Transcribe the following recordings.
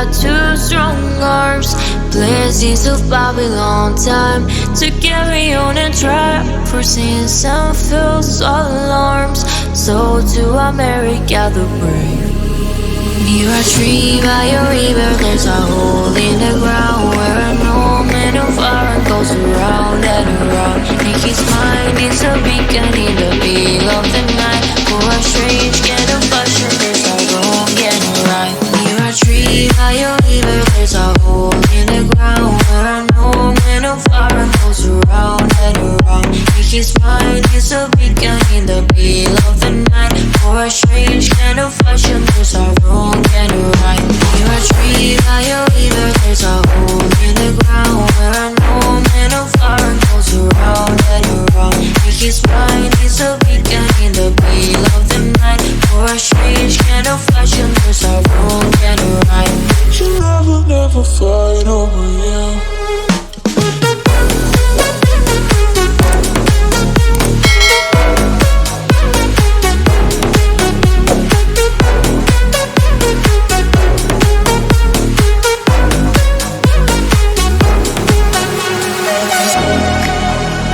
got two strong arms, blessings of Babylon time to carry on and try. Foreseeing some false alarms, so to America the brave. Near a tree by a river, there's a hole in the ground where an old man of iron goes around and around. In his mind is a beacon in the middle of the night. For a strange kind of fashion, there's a wrong and a right. Near a tree by a river, there's a hole in the ground where an old man of iron goes around and around. In his mind is a beacon in the middle of the night. For a strange kind of fashion, there's a wrong and a right. Near a tree by a river, there's a hole in the ground where an old man of iron goes around and around. In his mind is a beacon in the middle of the night. For a strange kind of fashion, there's a wrong and a right. Your love will never fight over you.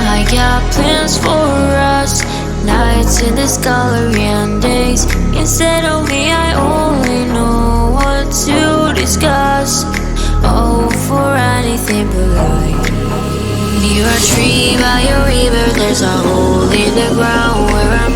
I got plans for us, nights in this gallery and days. Instead of me, I only know what to discuss. Oh, for anything but light. Near a tree by a river, there's a hole in the ground where I'm